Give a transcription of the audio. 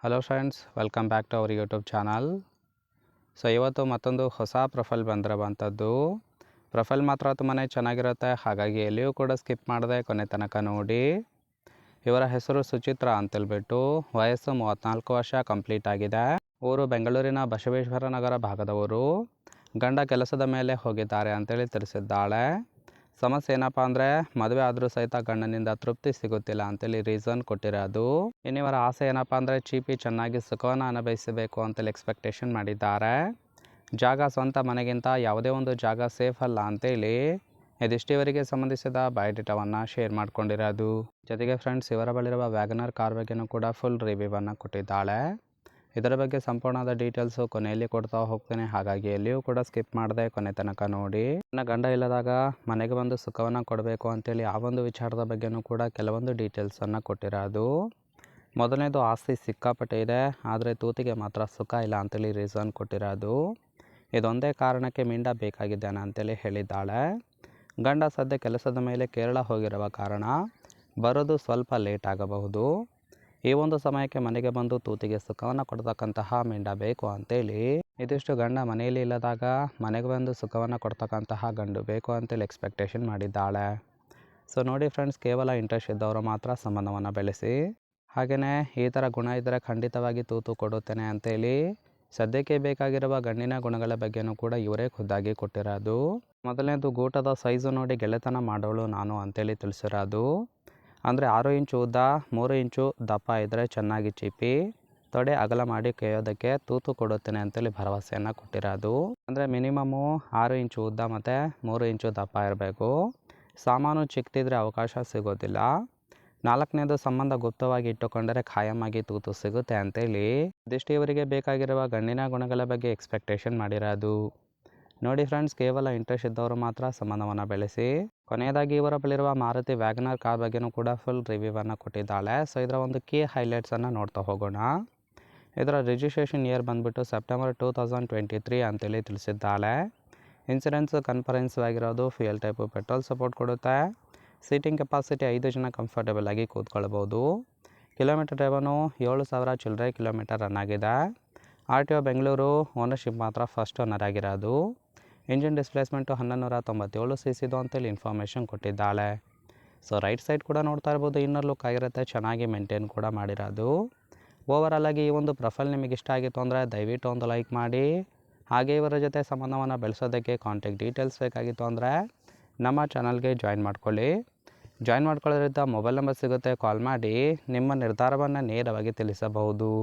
Hello friends, welcome back to our YouTube channel. So ಇವತ್ತು ಮತ್ತೊಂದು ಹೊಸ ಪ್ರೊಫೈಲ್ ಬಂದಿರುವಂಥದ್ದು. ಪ್ರೊಫೈಲ್ ಮಾತ್ರ ತುಂಬಾ ಚೆನ್ನಾಗಿರುತ್ತೆ, ಹಾಗಾಗಿ ಎಲ್ಲಿಯೂ ಕೂಡ ಸ್ಕಿಪ್ ಮಾಡದೆ ಕೊನೆ ತನಕ ನೋಡಿ. ಇವರ ಹೆಸರು ಸುಚಿತ್ರ ಅಂತೇಳ್ಬಿಟ್ಟು, ವಯಸ್ಸು 34 ವರ್ಷ ಕಂಪ್ಲೀಟ್ ಆಗಿದೆ. ಊರು ಬೆಂಗಳೂರಿನ ಬಸವೇಶ್ವರ ನಗರ ಭಾಗದವರು. ಗಂಡ ಕೆಲಸದ ಮೇಲೆ ಹೋಗಿದ್ದಾರೆ ಅಂತೇಳಿ ತಿಳಿಸಿದ್ದಾಳೆ. ಸಮಸ್ಯೆ ಏನಪ್ಪ ಅಂದರೆ, ಮದುವೆ ಆದರೂ ಸಹಿತ ಗಂಡನಿಂದ ತೃಪ್ತಿ ಸಿಗುತ್ತಿಲ್ಲ ಅಂತೇಳಿ ರೀಸನ್ ಕೊಟ್ಟಿರೋದು. ಇನ್ನಿವರ ಆಸೆ ಏನಪ್ಪ ಅಂದರೆ, ಚೀಪಿ ಚೆನ್ನಾಗಿ ಸುಖವನ್ನು ಅನುಭವಿಸಬೇಕು ಅಂತೇಳಿ ಎಕ್ಸ್ಪೆಕ್ಟೇಷನ್ ಮಾಡಿದ್ದಾರೆ. ಜಾಗ ಸ್ವಂತ ಮನೆಗಿಂತ ಯಾವುದೇ ಒಂದು ಜಾಗ ಸೇಫ್ ಅಲ್ಲ ಅಂತೇಳಿ ಇದಿಷ್ಟು ಇವರಿಗೆ ಸಂಬಂಧಿಸಿದ ಬಯೋಡೇಟಾವನ್ನು ಶೇರ್ ಮಾಡ್ಕೊಂಡಿರೋದು. ಜೊತೆಗೆ ಫ್ರೆಂಡ್ಸ್, ಇವರ ಬಳಿರುವ ವ್ಯಾಗನರ್ ಕಾರ್ ಬಗ್ಗೆನೂ ಕೂಡ ಫುಲ್ ರಿವ್ಯೂವನ್ನು ಕೊಟ್ಟಿದ್ದಾಳೆ. ಇದರ ಬಗ್ಗೆ ಸಂಪೂರ್ಣವಾದ ಡೀಟೇಲ್ಸು ಕೊನೆಯಲ್ಲಿ ಕೊಡ್ತಾ ಹೋಗ್ತೇನೆ, ಹಾಗಾಗಿ ಎಲ್ಲಿಯೂ ಕೂಡ ಸ್ಕಿಪ್ ಮಾಡದೆ ಕೊನೆ ತನಕ ನೋಡಿ. ನನ್ನ ಗಂಡ ಇಲ್ಲದಾಗ ಮನೆಗೆ ಬಂದು ಸುಖವನ್ನು ಕೊಡಬೇಕು ಅಂತೇಳಿ ಆ ಒಂದು ವಿಚಾರದ ಬಗ್ಗೆನೂ ಕೂಡ ಕೆಲವೊಂದು ಡೀಟೇಲ್ಸನ್ನು ಕೊಟ್ಟಿರೋದು. ಮೊದಲನೇದು, ಆಸ್ತಿ ಸಿಕ್ಕಾಪಟ್ಟೆ ಇದೆ, ಆದರೆ ತೂತಿಗೆ ಮಾತ್ರ ಸುಖ ಇಲ್ಲ ಅಂತೇಳಿ ರೀಸನ್ ಕೊಟ್ಟಿರೋದು. ಇದೊಂದೇ ಕಾರಣಕ್ಕೆ ಮಿಂಡ ಬೇಕಾಗಿದ್ದಾನೆ ಅಂತೇಳಿ ಹೇಳಿದ್ದಾಳೆ. ಗಂಡ ಸದ್ಯ ಕೆಲಸದ ಮೇಲೆ ಕೇರಳ ಹೋಗಿರುವ ಕಾರಣ ಬರೋದು ಸ್ವಲ್ಪ ಲೇಟ್ ಆಗಬಹುದು. ಈ ಒಂದು ಸಮಯಕ್ಕೆ ಮನೆಗೆ ಬಂದು ತೂತಿಗೆ ಸುಖವನ್ನು ಕೊಡ್ತಕ್ಕಂತಹ ಮಿಂಡ ಬೇಕು ಅಂತೇಳಿ ಇದಿಷ್ಟು ಗಂಡ ಮನೆಯಲ್ಲಿ ಇಲ್ಲದಾಗ ಮನೆಗೆ ಬಂದು ಸುಖವನ್ನು ಕೊಡ್ತಕ್ಕಂತಹ ಗಂಡು ಬೇಕು ಅಂತೇಳಿ ಎಕ್ಸ್ಪೆಕ್ಟೇಷನ್ ಮಾಡಿದ್ದಾಳೆ. ಸೊ ನೋಡಿ ಫ್ರೆಂಡ್ಸ್, ಕೇವಲ ಇಂಟ್ರೆಸ್ಟ್ ಇದ್ದವರು ಮಾತ್ರ ಸಂಬಂಧವನ್ನು ಬೆಳೆಸಿ. ಹಾಗೆಯೇ ಈ ಥರ ಗುಣ ಇದ್ದರೆ ಖಂಡಿತವಾಗಿ ತೂತು ಕೊಡುತ್ತೇನೆ ಅಂತೇಳಿ ಸದ್ಯಕ್ಕೆ ಬೇಕಾಗಿರುವ ಗಂಡಿನ ಗುಣಗಳ ಬಗ್ಗೆನೂ ಕೂಡ ಇವರೇ ಖುದ್ದಾಗಿ ಕೊಟ್ಟಿರೋದು. ಮೊದಲನೇದು, ಗೂಟದ ಸೈಜು ನೋಡಿ ಗೆಳೆತನ ಮಾಡೋಳು ನಾನು ಅಂತೇಳಿ ತಿಳಿಸಿರೋದು. ಅಂದರೆ 6 ಇಂಚು ಉದ್ದ, 3 ಇಂಚು ದಪ್ಪ ಇದ್ದರೆ ಚೆನ್ನಾಗಿ ಚೀಪಿ, ತೊಡೆ ಅಗಲ ಮಾಡಿ ಕೇಯೋದಕ್ಕೆ ತೂತು ಕೊಡುತ್ತೇನೆ ಅಂತೇಳಿ ಭರವಸೆಯನ್ನು ಕೊಟ್ಟಿರೋದು. ಅಂದರೆ ಮಿನಿಮಮ್ಮು 6 ಇಂಚು ಉದ್ದ ಮತ್ತು 3 ಇಂಚು ದಪ್ಪ ಇರಬೇಕು. ಸಾಮಾನು ಚಿಕ್ಕದಿದ್ರೆ ಅವಕಾಶ ಸಿಗೋದಿಲ್ಲ. 4ನೇದು, ಸಂಬಂಧ ಗುಪ್ತವಾಗಿ ಇಟ್ಟುಕೊಂಡರೆ ಖಾಯಮಾಗಿ ತೂತು ಸಿಗುತ್ತೆ ಅಂತೇಳಿ ಇದಿಷ್ಟು ಇವರಿಗೆ ಬೇಕಾಗಿರುವ ಗಂಡಿನ ಗುಣಗಳ ಬಗ್ಗೆ ಎಕ್ಸ್ಪೆಕ್ಟೇಷನ್ ಮಾಡಿರೋದು. ನೋಡಿ ಫ್ರೆಂಡ್ಸ್, ಕೇವಲ ಇಂಟ್ರೆಸ್ಟ್ ಇದ್ದವರು ಮಾತ್ರ ಸಂಬಂಧವನ್ನು ಬೆಳೆಸಿ. ಕೊನೆಯದಾಗಿ ಇವರ ಬಳಿರುವ ಮಾರುತಿ ವ್ಯಾಗನರ್ ಕಾರ್ ಬಗ್ಗೆನೂ ಕೂಡ ಫುಲ್ ರಿವ್ಯೂವನ್ನು ಕೊಟ್ಟಿದ್ದಾಳೆ. ಸೊ ಇದರ ಒಂದು ಕೀ ಹೈಲೈಟ್ಸನ್ನು ನೋಡ್ತಾ ಹೋಗೋಣ. ಇದರ ರಿಜಿಸ್ಟ್ರೇಷನ್ ಇಯರ್ ಬಂದುಬಿಟ್ಟು ಸೆಪ್ಟೆಂಬರ್ 2023 ಅಂತೇಳಿ ತಿಳಿಸಿದ್ದಾಳೆ. ಇನ್ಸೂರೆನ್ಸ್ ಕನ್ಫರೆನ್ಸಿವ್ ಆಗಿರೋದು, ಫ್ಯೂಯಲ್ ಟೈಪು ಪೆಟ್ರೋಲ್ ಸಪೋರ್ಟ್ ಕೊಡುತ್ತೆ. ಸೀಟಿಂಗ್ ಕೆಪಾಸಿಟಿ 5 ಜನ ಕಂಫರ್ಟೇಬಲ್ ಆಗಿ ಕೂತ್ಕೊಳ್ಬೋದು. ಕಿಲೋಮೀಟರ್ ಡ್ರೈವನು 7,000 ಚಿಲ್ಲರೆ ಕಿಲೋಮೀಟರ್ ರನ್ ಆಗಿದೆ. RTO ಬೆಂಗಳೂರು, ಓನರ್ಶಿಪ್ ಮಾತ್ರ ಫಸ್ಟ್ ಓನರ್ ಆಗಿರೋದು. ಇಂಜಿನ್ ಡಿಸ್ಪ್ಲೇಸ್ಮೆಂಟು 1197 cc ಅಂತೇಳಿ ಇನ್ಫಾರ್ಮೇಷನ್ ಕೊಟ್ಟಿದ್ದಾಳೆ. ಸೊ ರೈಟ್ ಸೈಡ್ ಕೂಡ ನೋಡ್ತಾ ಇರ್ಬೋದು, ಇನ್ನರ್ ಲುಕ್ ಆಗಿರುತ್ತೆ, ಚೆನ್ನಾಗಿ ಮೇಂಟೈನ್ ಕೂಡ ಮಾಡಿರೋದು. ಓವರಾಲ್ ಆಗಿ ಈ ಒಂದು ಪ್ರೊಫೈಲ್ ನಿಮಗೆ ಇಷ್ಟ ಆಗಿತ್ತು ಅಂದರೆ ದಯವಿಟ್ಟು ಒಂದು ಲೈಕ್ ಮಾಡಿ. ಹಾಗೆ ಇವರ ಜೊತೆ ಸಂಬಂಧವನ್ನು ಬೆಳೆಸೋದಕ್ಕೆ ಕಾಂಟ್ಯಾಕ್ಟ್ ಡೀಟೇಲ್ಸ್ ಬೇಕಾಗಿತ್ತು ಅಂದರೆ ನಮ್ಮ ಚಾನಲ್ಗೆ ಜಾಯಿನ್ ಮಾಡ್ಕೊಳ್ಳಿ. ಜಾಯಿನ್ ಮಾಡ್ಕೊಳ್ಳೋದ್ರಿಂದ ಮೊಬೈಲ್ ನಂಬರ್ ಸಿಗುತ್ತೆ, ಕಾಲ್ ಮಾಡಿ ನಿಮ್ಮ ನಿರ್ಧಾರವನ್ನು ನೇರವಾಗಿ ತಿಳಿಸಬಹುದು.